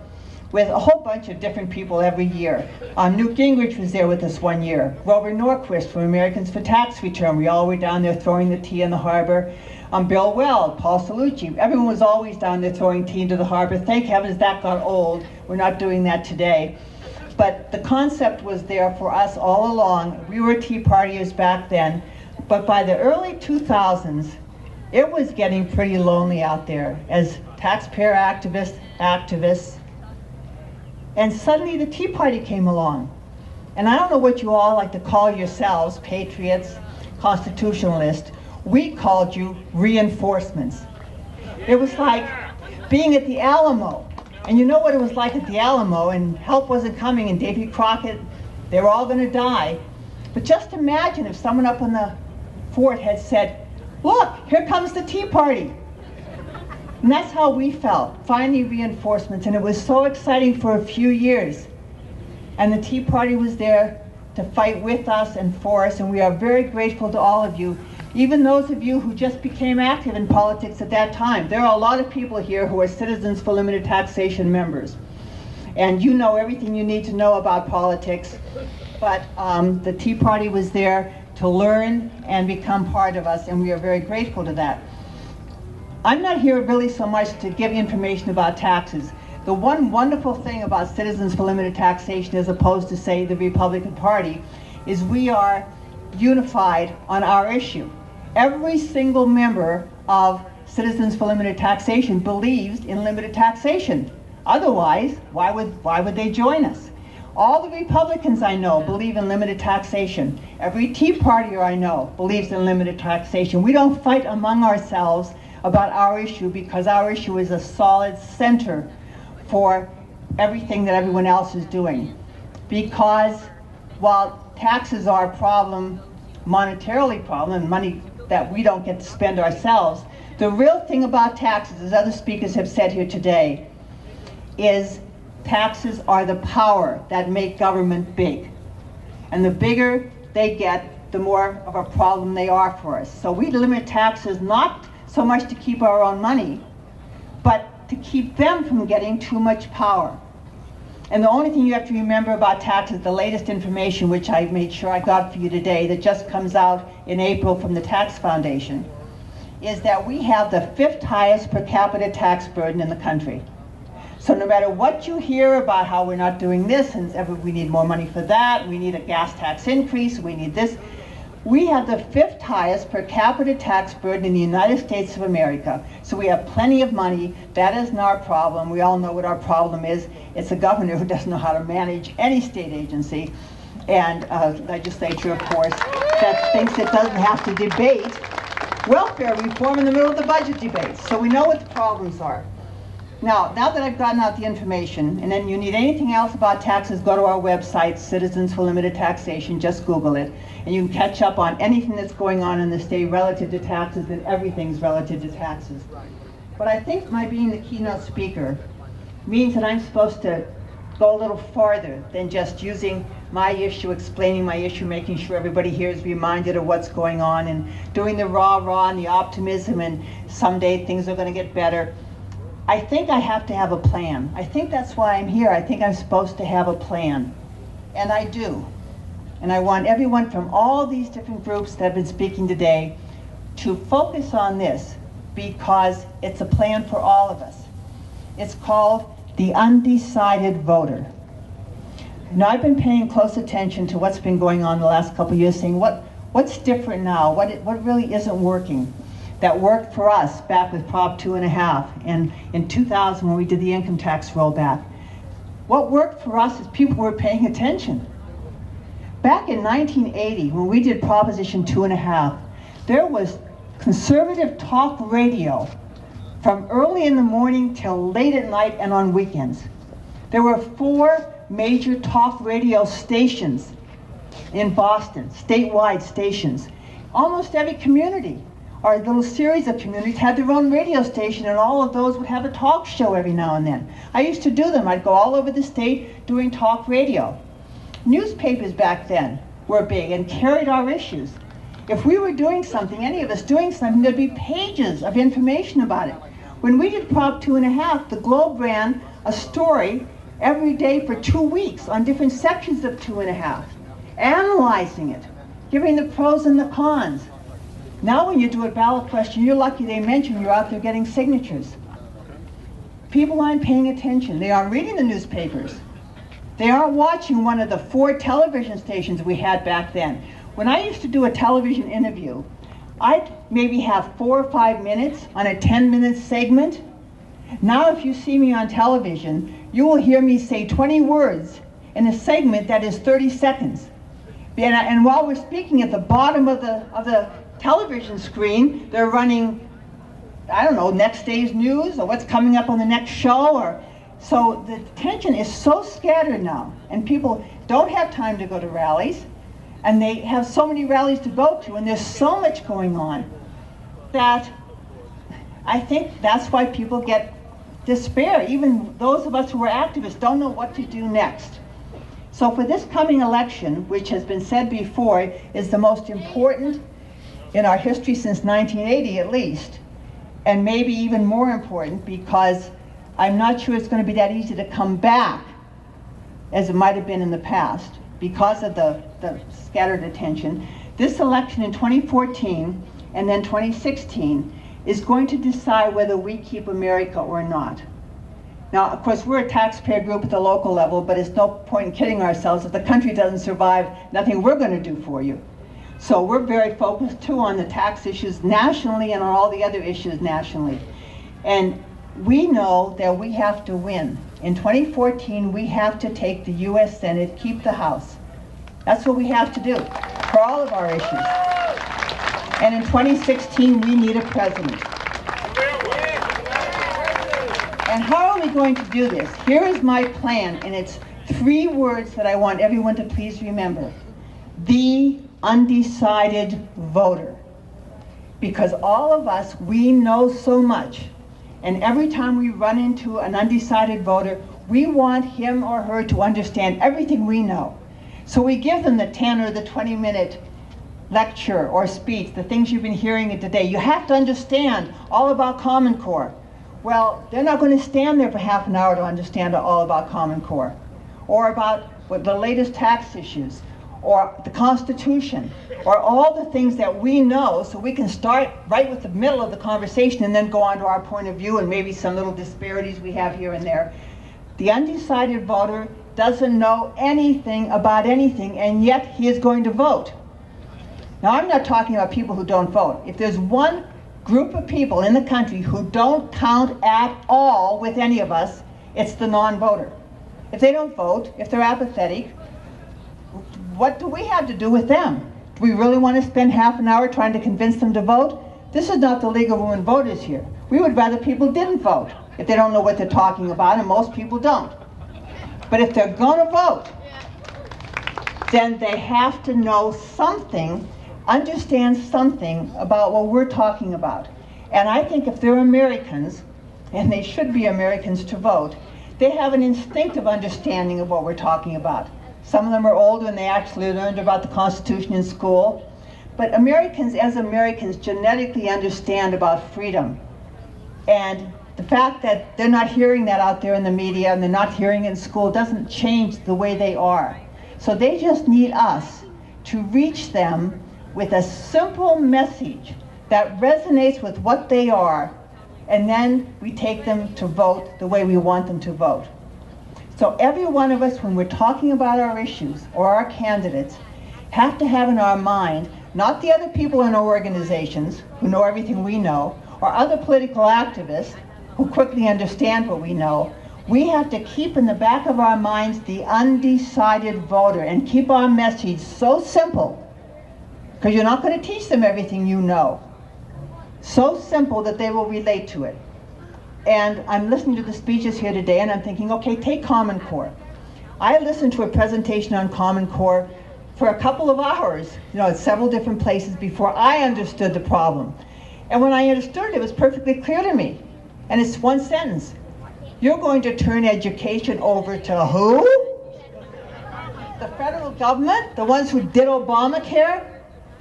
with a whole bunch of different people every year. Newt Gingrich was there with us one year. Grover Norquist from Americans for Tax Return. We all were down there throwing the tea in the harbor. Bill Weld, Paul Salucci. Everyone was always down there throwing tea into the harbor. Thank heavens that got old. We're not doing that today. But the concept was there for us all along. We were Tea Partiers back then. But by the early 2000s, it was getting pretty lonely out there as taxpayer activists. And suddenly the Tea Party came along. And I don't know what you all like to call yourselves, patriots, constitutionalists. We called you reinforcements. It was like being at the Alamo. And you know what it was like at the Alamo, and help wasn't coming, and Davy Crockett, they were all going to die. But just imagine if someone up on the fort had said, look, here comes the Tea Party. And that's how we felt, finding reinforcements, and it was so exciting for a few years. And the Tea Party was there to fight with us and for us, and we are very grateful to all of you, even those of you who just became active in politics at that time. There are a lot of people here who are Citizens for Limited Taxation members, and you know everything you need to know about politics, but the Tea Party was there to learn and become part of us, and we are very grateful to that. I'm not here really so much to give information about taxes. The one wonderful thing about Citizens for Limited Taxation, as opposed to, say, the Republican Party, is we are unified on our issue. Every single member of Citizens for Limited Taxation believes in limited taxation. Otherwise, why would they join us? All the Republicans I know believe in limited taxation. Every Tea Partier I know believes in limited taxation. We don't fight among ourselves about our issue because our issue is a solid center for everything that everyone else is doing. Because while taxes are a problem, monetarily problem, and money that we don't get to spend ourselves, the real thing about taxes, as other speakers have said here today, is taxes are the power that make government big. And the bigger they get, the more of a problem they are for us. So we limit taxes not so much to keep our own money, but to keep them from getting too much power. And the only thing you have to remember about taxes, the latest information, which I made sure I got for you today, that just comes out in April from the Tax Foundation, is that we have the 5th highest per capita tax burden in the country. So no matter what you hear about how we're not doing this, and we need more money for that, we need a gas tax increase, we need this, we have the 5th highest per capita tax burden in the United States of America. So we have plenty of money. That isn't our problem. We all know what our problem is. It's a governor who doesn't know how to manage any state agency, and a legislature, of course, that thinks it doesn't have to debate welfare reform in the middle of the budget debates. So we know what the problems are. Now that I've gotten out the information, and then you need anything else about taxes, go to our website, Citizens for Limited Taxation, just Google it, and you can catch up on anything that's going on in the state relative to taxes, and everything's relative to taxes. But I think my being the keynote speaker means that I'm supposed to go a little farther than just using my issue, explaining my issue, making sure everybody here is reminded of what's going on, and doing the rah-rah and the optimism, and someday things are going to get better. I think I have to have a plan. I think that's why I'm here. I think I'm supposed to have a plan. And I do. And I want everyone from all these different groups that have been speaking today to focus on this, because it's a plan for all of us. It's called the undecided voter. Now, I've been paying close attention to what's been going on the last couple of years, saying what's different now, what really isn't working, that worked for us back with Prop 2.5 and in 2000 when we did the income tax rollback. What worked for us is people were paying attention. Back in 1980, when we did Proposition 2.5, there was conservative talk radio from early in the morning till late at night and on weekends. There were 4 major talk radio stations in Boston, statewide stations. Almost every community, or a little series of communities, had their own radio station, and all of those would have a talk show every now and then. I used to do them. I'd go all over the state doing talk radio. Newspapers back then were big and carried our issues. If we were doing something, any of us doing something, there'd be pages of information about it. When we did Prop 2.5, the Globe ran a story every day for 2 weeks on different sections of 2.5, analyzing it, giving the pros and the cons. Now when you do a ballot question, you're lucky they mention you're out there getting signatures. People aren't paying attention. They aren't reading the newspapers. They aren't watching one of the 4 television stations we had back then. When I used to do a television interview, I'd maybe have 4 or 5 minutes on a 10-minute segment. Now if you see me on television, you will hear me say 20 words in a segment that is 30 seconds. And while we're speaking, at the bottom of the television screen, they're running, I don't know, next day's news or what's coming up on the next show. So the attention is so scattered now, and people don't have time to go to rallies, and they have so many rallies to go to, and there's so much going on that I think that's why people get despair. Even those of us who are activists don't know what to do next. So for this coming election, which has been said before, is the most important in our history since 1980 at least, and maybe even more important because I'm not sure it's going to be that easy to come back as it might have been in the past because of the scattered attention. This election in 2014 and then 2016 is going to decide whether we keep America or not. Now, of course, we're a taxpayer group at the local level, but it's no point in kidding ourselves. If the country doesn't survive, nothing we're going to do for you. So we're very focused, too, on the tax issues nationally and on all the other issues nationally. And we know that we have to win. In 2014, we have to take the U.S. Senate, keep the House. That's what we have to do for all of our issues. And in 2016, we need a president. And how are we going to do this? Here is my plan, and it's 3 words that I want everyone to please remember. The undecided voter. Because all of us, we know so much. And every time we run into an undecided voter, we want him or her to understand everything we know. So we give them the 10 or the 20-minute lecture or speech, the things you've been hearing today. You have to understand all about Common Core. Well, they're not going to stand there for half an hour to understand all about Common Core, or about the latest tax issues, or the Constitution, or all the things that we know, so we can start right with the middle of the conversation and then go on to our point of view and maybe some little disparities we have here and there. The undecided voter doesn't know anything about anything, and yet he is going to vote. Now, I'm not talking about people who don't vote. If there's one group of people in the country who don't count at all with any of us, it's the non-voter. If they don't vote, if they're apathetic, what do we have to do with them? Do we really want to spend half an hour trying to convince them to vote? This is not the League of Women Voters here. We would rather people didn't vote. if they don't know what they're talking about, and most people don't. But if they're going to vote, then they have to know something, understand something about what we're talking about. And I think if they're Americans, and they should be Americans to vote, they have an instinctive understanding of what we're talking about. Some of them are older and they actually learned about the Constitution in school. But Americans, as Americans, genetically understand about freedom. And the fact that they're not hearing that out there in the media and they're not hearing it in school doesn't change the way they are. So they just need us to reach them with a simple message that resonates with what they are, and then we take them to vote the way we want them to vote. So every one of us, when we're talking about our issues or our candidates, have to have in our mind not the other people in our organizations who know everything we know, or other political activists who quickly understand what we know. We have to keep in the back of our minds the undecided voter and keep our message so simple, because you're not going to teach them everything you know. So simple that they will relate to it. And I'm listening to the speeches here today and I'm thinking, okay, take Common Core. I listened to a presentation on Common Core for a couple of hours, at several different places before I understood the problem. And when I understood it, it was perfectly clear to me. And it's one sentence. You're going to turn education over to who? The federal government? The ones who did Obamacare?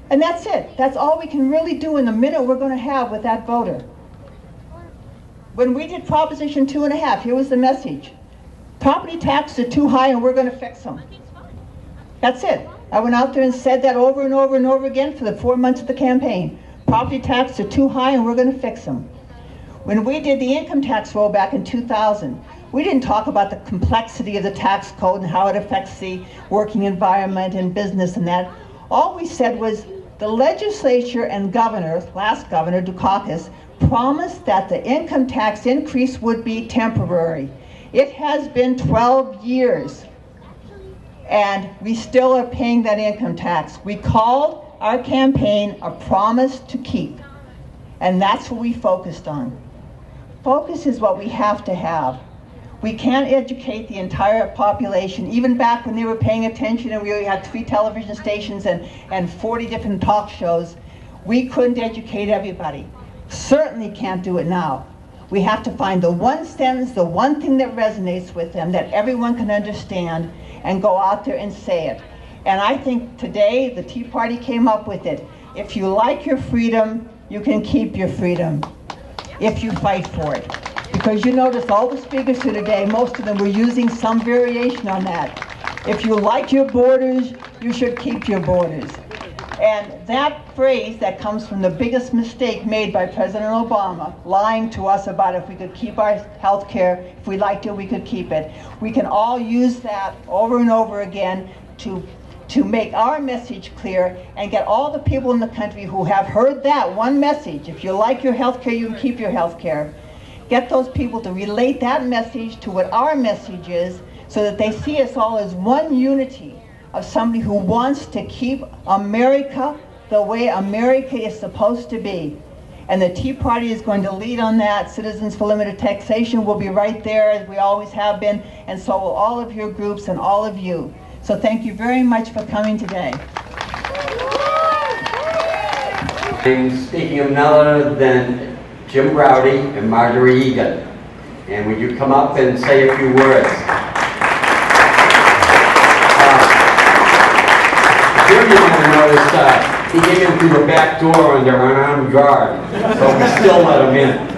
And that's it. That's all we can really do in the minute we're going to have with that voter. When we did Proposition 2.5, here was the message. Property taxes are too high and we're going to fix them. That's it. I went out there and said that over and over and over again for the 4 months of the campaign. Property taxes are too high and we're going to fix them. When we did the income tax roll back in 2000, we didn't talk about the complexity of the tax code and how it affects the working environment and business and that. All we said was the legislature and governor, last governor, Dukakis, promised that the income tax increase would be temporary. It has been 12 years, and we still are paying that income tax. We called our campaign a promise to keep, and that's what we focused on. Focus is what we have to have. We can't educate the entire population. Even back when they were paying attention and we had 3 television stations and 40 different talk shows, we couldn't educate everybody. Certainly can't do it now. We have to find the one sentence, the one thing that resonates with them, that everyone can understand, and go out there and say it. And I think today the Tea Party came up with it. If you like your freedom, you can keep your freedom if you fight for it. Because you notice all the speakers here today, most of them were using some variation on that. If you like your borders, you should keep your borders. And that phrase that comes from the biggest mistake made by President Obama, lying to us about if we could keep our health care, if we liked it, we could keep it. We can all use that over and over again to make our message clear and get all the people in the country who have heard that one message, if you like your health care, you can keep your health care. Get those people to relate that message to what our message is, so that they see us all as one unity of somebody who wants to keep America the way America is supposed to be. And the Tea Party is going to lead on that. Citizens for Limited Taxation will be right there, as we always have been, and so will all of your groups and all of you. So thank you very much for coming today. I'm speaking of none other than Jim Browdy and Marjorie Egan. And would you come up and say a few words? Jim, you might have noticed, he came in through the back door under unarmed guard, so we still let him in.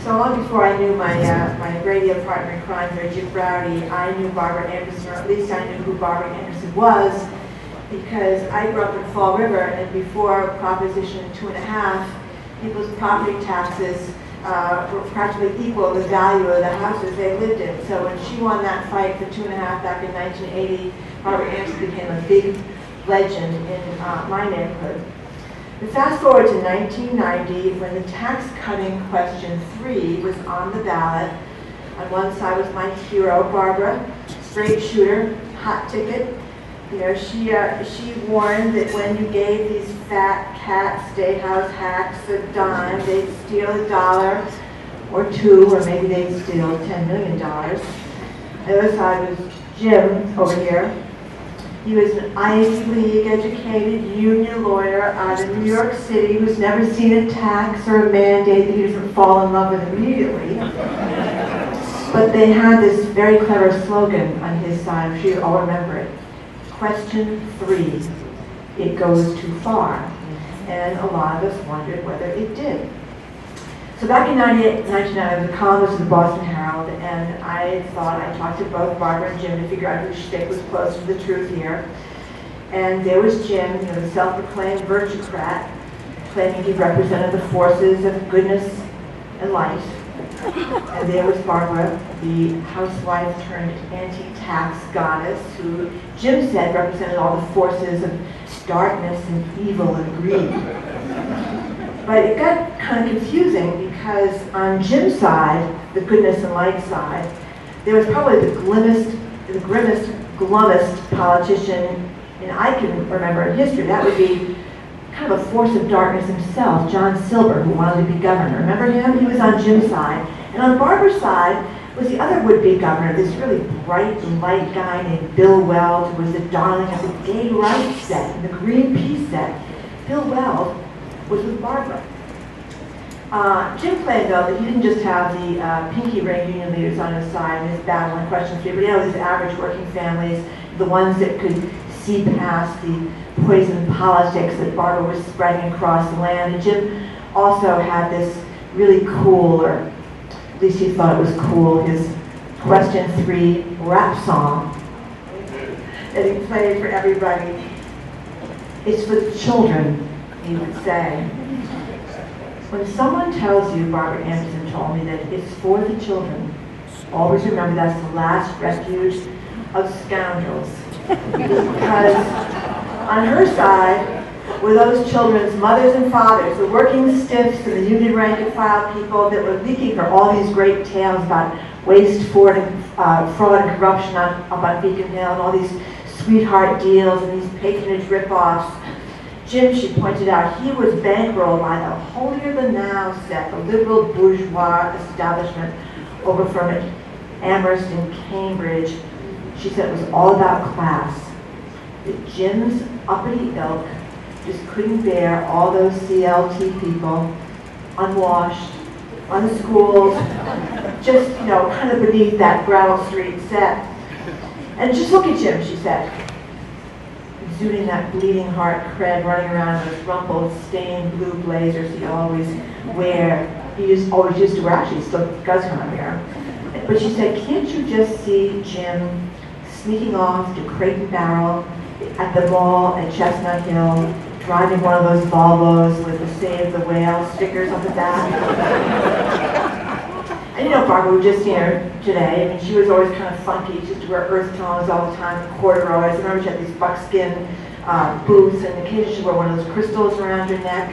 So long before I knew my radio partner in crime, Jim Browdy, I knew Barbara Anderson, or at least I knew who Barbara Anderson was, because I grew up in Fall River, and before Proposition 2.5, people's property taxes were practically equal to the value of the houses they lived in. So when she won that fight for 2.5 back in 1980, Barbara Anderson became a big legend in my neighborhood. But fast forward to 1990, when the tax cutting question 3 was on the ballot. On one side was my hero, Barbara, straight shooter, hot ticket. You know, she warned that when you gave these fat cat Statehouse hacks a dime, they'd steal $1 or $2, or maybe they'd steal $10 million. The other side was Jim over here. He was an Ivy League educated union lawyer out of New York City who's never seen a tax or a mandate that he doesn't fall in love with immediately. But they had this very clever slogan on his side. I'm sure you all remember it. Question 3, it goes too far. And a lot of us wondered whether it did. So back in 1990, I was a columnist of the Boston Herald, and I thought I'd talk to both Barbara and Jim to figure out whose shtick was close to the truth here. And there was Jim, you know, the self-proclaimed virtuecrat, claiming he represented the forces of goodness and light. And there was Barbara, the housewife turned anti-tax goddess, who Jim said represented all the forces of darkness and evil and greed. But it got kind of confusing because on Jim's side, the goodness and light side, there was probably the grimmest, glummest politician I can remember in history. That would be kind of a force of darkness himself, John Silber, who wanted to be governor. Remember him? He was on Jim's side. And on Barbara's side was the other would-be governor, this really bright and light guy named Bill Weld, who was the darling of the gay rights set and the Greenpeace set. Bill Weld was with Barbara. Jim claimed, though, that he didn't just have the pinky ring union leaders on his side in his battle in question 3, but he had these average working families, the ones that could see past the poison politics that Barbara was spreading across the land. And Jim also had this really cool, or at least he thought it was cool, his question 3 rap song that he played for everybody. It's for the children, he would say. When someone tells you, Barbara Anderson told me, that it's for the children, always remember that's the last refuge of scoundrels. Because on her side were those children's mothers and fathers, the working stiffs and the union rank and file people that were leaking her all these great tales about waste, fraud, and corruption up on Beacon Hill, and all these sweetheart deals and these patronage rip-offs. Jim, she pointed out, he was bankrolled by the holier-than-thou set, the liberal bourgeois establishment over from Amherst and Cambridge. She said it was all about class. That Jim's uppity ilk just couldn't bear all those CLT people, unwashed, unschooled, just, you know, kind of beneath that Brattle Street set. And just look at Jim, she said, exuding that bleeding heart cred, running around in those rumpled, stained blue blazers he always wear. Always used to wear, actually, he still does kind of wear. But she said, can't you just see Jim sneaking off to Crate and Barrel at the mall at Chestnut Hill, driving one of those Volvos with the Save the Whale stickers on the back? And you know, Barbara, we just seen her today. I mean, she was always kind of funky. She used to wear earth tones all the time, corduroys. I remember she had these buckskin boots, and occasionally she wore one of those crystals around her neck.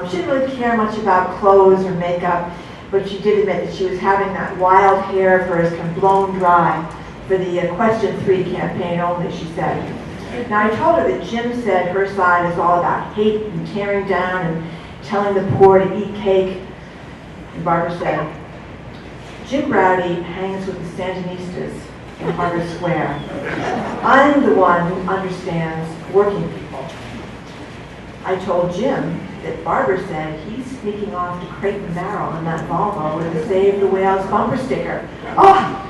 She didn't really care much about clothes or makeup, but she did admit that she was having that wild hair of hers kind of blown dry for the question 3 campaign only, she said. Now, I told her that Jim said her side is all about hate and tearing down and telling the poor to eat cake. And Barbara said, Jim Browdy hangs with the Sandinistas in Harvard Square. I'm the one who understands working people. I told Jim that Barbara said he's sneaking off to Crate and Barrel in that Volvo with the Save the Whales bumper sticker. Oh!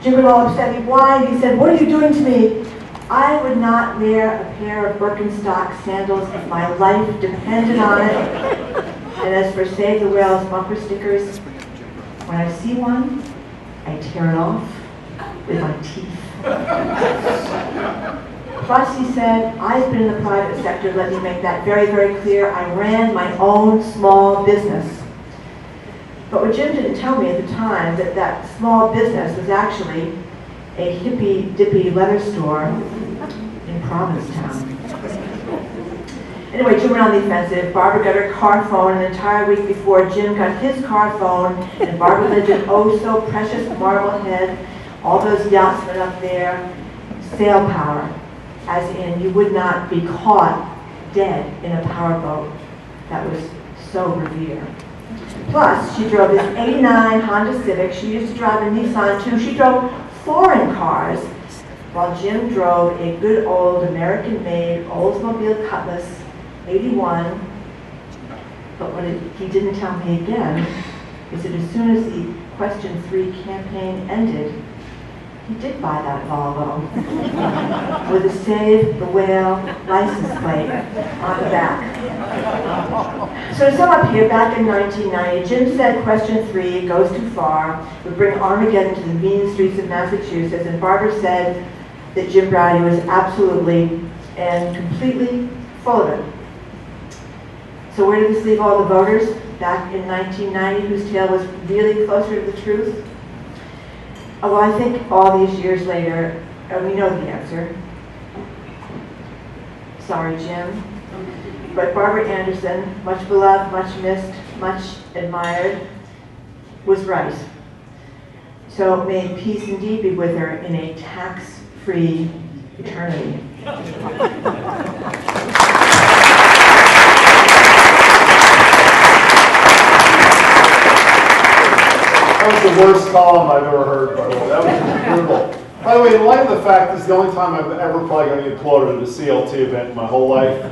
Jim got all upset. He whined. He said, what are you doing to me? I would not wear a pair of Birkenstock sandals if my life depended on it. And as for Save the Whales bumper stickers, when I see one, I tear it off with my teeth. Plus, he said, I've been in the private sector, let me make that very, very clear. I ran my own small business. But what Jim didn't tell me at the time, that small business was actually a hippy-dippy leather store in Provincetown. Anyway, Jim went on the offensive. Barbara got her car phone an entire week before Jim got his car phone, and Barbara lived in oh so precious Marblehead, All those yachts went up there, sail power, as in you would not be caught dead in a powerboat that was so revered. Plus, she drove this '89 Honda Civic. She used to drive a Nissan too. She drove foreign cars, while Jim drove a good old American-made Oldsmobile Cutlass '81. But what he didn't tell me again is that as soon as the Question 3 campaign ended, he did buy that Volvo with a Save the Whale license plate on the back. So to sum up here, back in 1990, Jim said Question 3 goes too far, would bring Armageddon to the mean streets of Massachusetts, and Barbara said that Jim Browdy was absolutely and completely full of it. So where did this leave all the voters back in 1990 whose tale was really closer to the truth? Oh, well, I think all these years later, we know the answer. Sorry, Jim. But Barbara Anderson, much beloved, much missed, much admired, was right. So may peace indeed be with her in a tax-free eternity. That was the worst column I've ever heard, by the way. That was brutal. By the way, in light of the fact this is the only time I've ever probably going to get applauded at a CLT event in my whole life,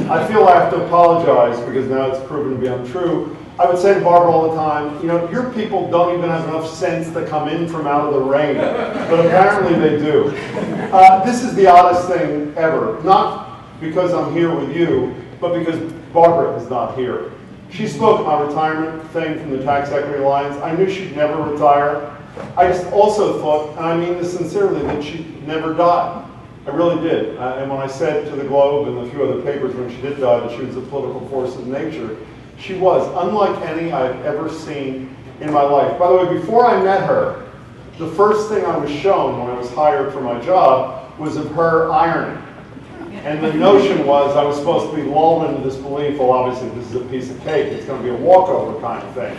I feel I have to apologize because now it's proven to be untrue. I would say to Barbara all the time, you know, your people don't even have enough sense to come in from out of the rain, but apparently they do. This is the oddest thing ever, not because I'm here with you, but because Barbara is not here. She spoke at my retirement thing from the Tax Equity Alliance. I knew she'd never retire. I just also thought, and I mean this sincerely, that she'd never die. I really did. And when I said to the Globe and a few other papers when she did die that she was a political force of nature, she was, unlike any I've ever seen in my life. By the way, before I met her, the first thing I was shown when I was hired for my job was of her ironing. And the notion was I was supposed to be lulled into this belief, well, obviously this is a piece of cake, it's going to be a walkover kind of thing.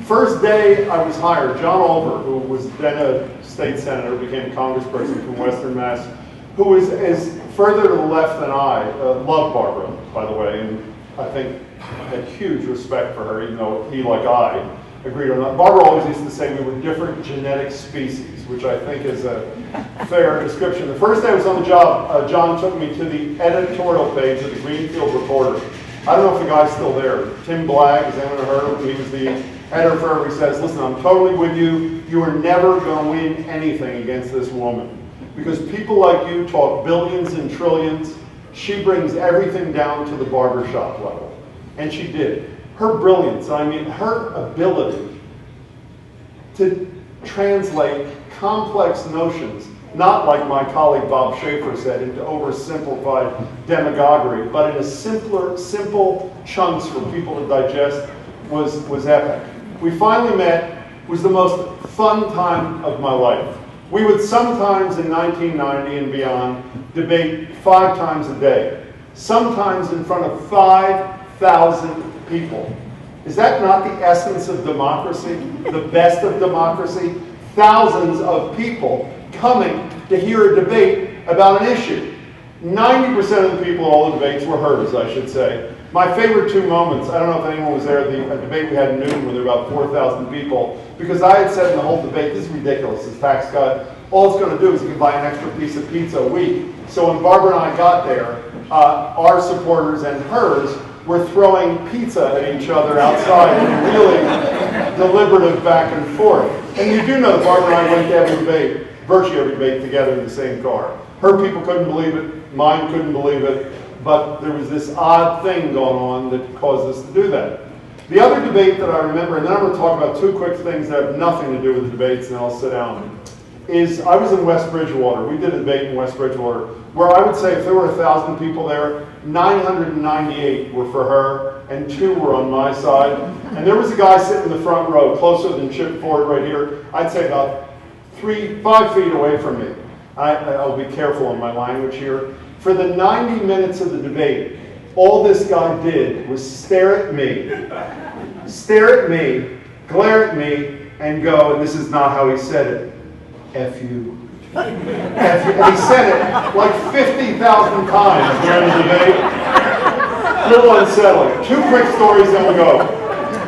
First day I was hired, John Olver, who was then a state senator, became a congressperson from Western Mass, who is further to the left than I, loved Barbara, by the way, and I think had huge respect for her, even though he, like I, agreed or not. Barbara always used to say we were different genetic species, which I think is a fair description. The first day I was on the job, John took me to the editorial page of the Greenfield Reporter. I don't know if the guy's still there. Tim Blagg, has anyone heard of him? He was the editor forever. He says, listen, I'm totally with you. You are never going to win anything against this woman. Because people like you talk billions and trillions. She brings everything down to the barbershop level. And she did. Her brilliance, I mean, her ability to translate complex notions, not like my colleague Bob Schaefer said, into oversimplified demagoguery, but in a simple chunks for people to digest, was epic. We finally met. It was the most fun time of my life. We would sometimes in 1990 and beyond debate 5 times a day, sometimes in front of 5,000 people. Is that not the essence of democracy? The best of democracy? Thousands of people coming to hear a debate about an issue. 90% of the people at all the debates were hers, I should say. My favorite 2 moments, I don't know if anyone was there at the debate we had in Newton where there were about 4,000 people, because I had said in the whole debate, this is ridiculous, this tax cut. All it's going to do is you can buy an extra piece of pizza a week. So when Barbara and I got there, our supporters and hers were throwing pizza at each other outside and really deliberative back and forth. And you do know that Barbara and I went to every debate, virtually every debate together in the same car. Her people couldn't believe it, mine couldn't believe it, but there was this odd thing going on that caused us to do that. The other debate that I remember, and then I'm going to talk about 2 quick things that have nothing to do with the debates, and then I'll sit down, is I was in West Bridgewater. We did a debate in West Bridgewater, where I would say if there were 1,000 people there, 998 were for her, and 2 were on my side. And there was a guy sitting in the front row, closer than Chip Ford right here, I'd say about 5 feet away from me. I'll be careful in my language here. For the 90 minutes of the debate, all this guy did was stare at me, glare at me, and go, and this is not how he said it, F you. F you. And he said it like 50,000 times during the debate. A little unsettling. Two quick stories, then we'll go.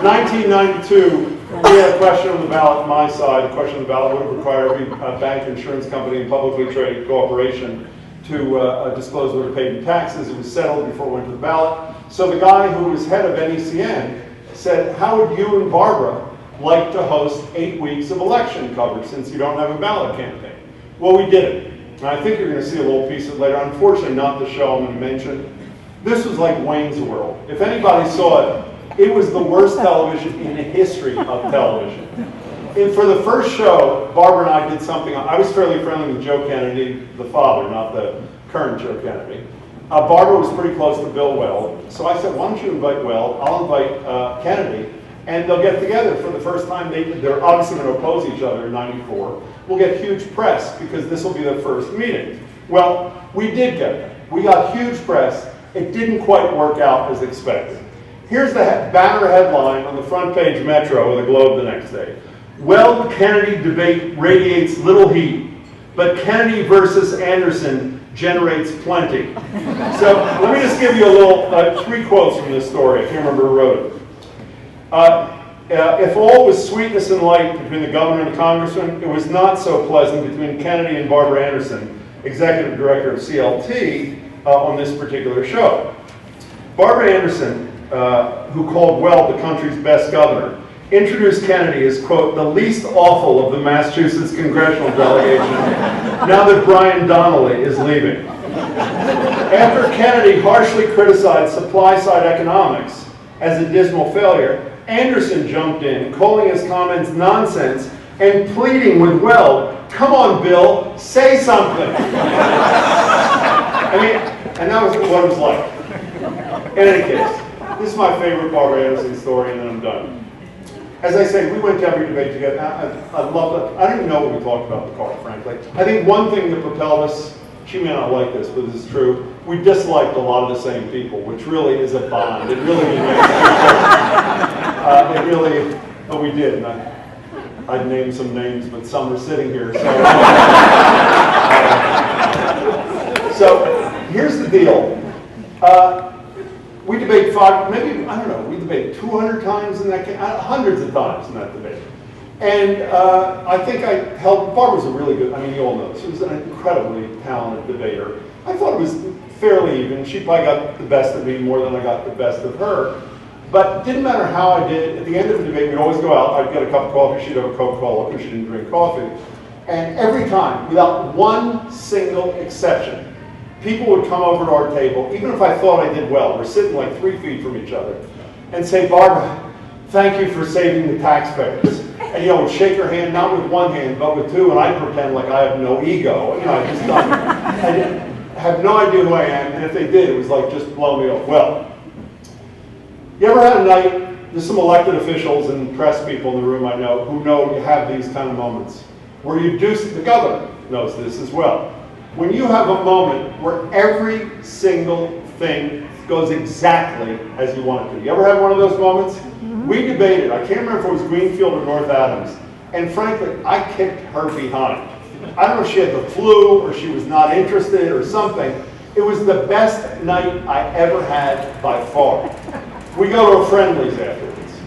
1992, we had a question on the ballot, my side. The question on the ballot would require every bank, insurance company, and publicly traded corporation to disclose what it paid in taxes. It was settled before it went to the ballot. So the guy who was head of NECN said, how would you and Barbara like to host 8 weeks of election coverage since you don't have a ballot campaign? Well, we did it. And I think you're going to see a little piece of it later. Unfortunately, not the show I'm going to mention. This was like Wayne's World. If anybody saw it, it was the worst television in the history of television. And for the first show, Barbara and I did something. I was fairly friendly with Joe Kennedy, the father, not the current Joe Kennedy. Barbara was pretty close to Bill Weld. So I said, why don't you invite Weld? I'll invite Kennedy. And they'll get together for the first time. They're obviously going to oppose each other in '94. We'll get huge press because this will be their first meeting. Well, we did get that. We got huge press. It didn't quite work out as expected. Here's the banner headline on the front page Metro with a globe the next day. Weld-Kennedy debate radiates little heat, but Kennedy versus Anderson generates plenty. So let me just give you a little, 3 quotes from this story. I can't remember who wrote it. If all was sweetness and light between the governor and the congressman, it was not so pleasant between Kennedy and Barbara Anderson, executive director of CLT, on this particular show. Barbara Anderson, who called Weld the country's best governor, introduced Kennedy as, quote, the least awful of the Massachusetts congressional delegation, now that Brian Donnelly is leaving. After Kennedy harshly criticized supply-side economics as a dismal failure, Anderson jumped in, calling his comments nonsense and pleading with Weld, come on, Bill, say something. I mean, and that was what it was like. In any case, this is my favorite Barbara Anderson story, and then I'm done. As I say, we went to every debate together. I love it. I don't even know what we talked about in the car, frankly. I think one thing that propelled us, she may not like this, but this is true, we disliked a lot of the same people, which really is a bond. It really is. But we did. And I'd name some names, but some are sitting here. So here's the deal. We debate we debate 200 times in that, hundreds of times in that debate. And I think Barbara's a really good, you all know, she was an incredibly talented debater. I thought it was fairly even. She probably got the best of me more than I got the best of her. But it didn't matter how I did. At the end of the debate, we'd always go out. I'd get a cup of coffee. She'd have a Coca-Cola because she didn't drink coffee. And every time, without one single exception, people would come over to our table, even if I thought I did well. We're sitting like 3 feet from each other, and say, Barbara, thank you for saving the taxpayers. And would shake her hand, not with one hand, but with two, and I pretend like I have no ego. I have no idea who I am, and if they did, it was like, just blow me off. Well, you ever had a night, there's some elected officials and press people in the room I know who know you have these kind of moments, where you do, the governor knows this as well, when you have a moment where every single thing goes exactly as you want it to. You ever had one of those moments? We debated, I can't remember if it was Greenfield or North Adams, and frankly, I kicked her behind. I don't know if she had the flu or she was not interested or something. It was the best night I ever had by far. We go to a Friendly's afterwards.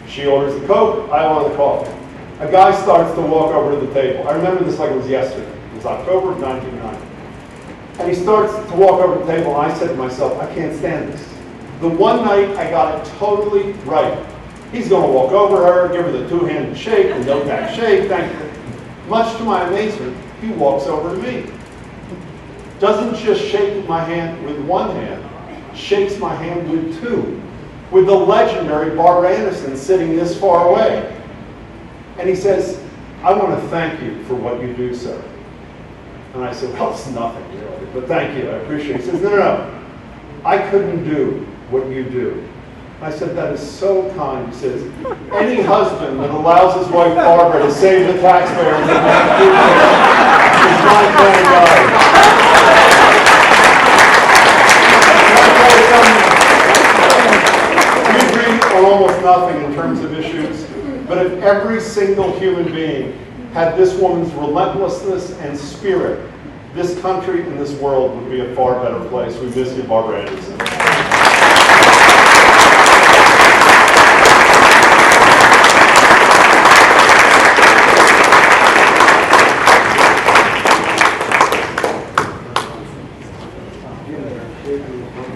She orders the Coke, I order the coffee. A guy starts to walk over to the table. I remember this like it was yesterday. It was October of 1990. And he starts to walk over the table, and I said to myself, I can't stand this. The one night I got it totally right. He's going to walk over her, give her the two-handed shake, the no-back shake, thank you. Much to my amazement, he walks over to me. Doesn't just shake my hand with one hand, shakes my hand with two, with the legendary Barbara Anderson sitting this far away. And he says, I want to thank you for what you do, sir. And I said, well, it's nothing, really, but thank you, I appreciate it. He says, no, I couldn't do what you do. I said, that is so kind. He says, any husband that allows his wife Barbara to save the taxpayers in Massachusetts is my kind of guy. We agree on almost nothing in terms of issues, but if every single human being had this woman's relentlessness and spirit, this country and this world would be a far better place. We miss you, Barbara Anderson.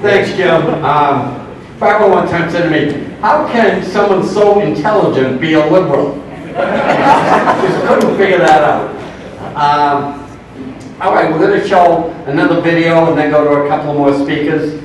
Thanks, Jim. Barbara one time said to me, how can someone so intelligent be a liberal? Just couldn't figure that out. All right, we're going to show another video and then go to a couple more speakers.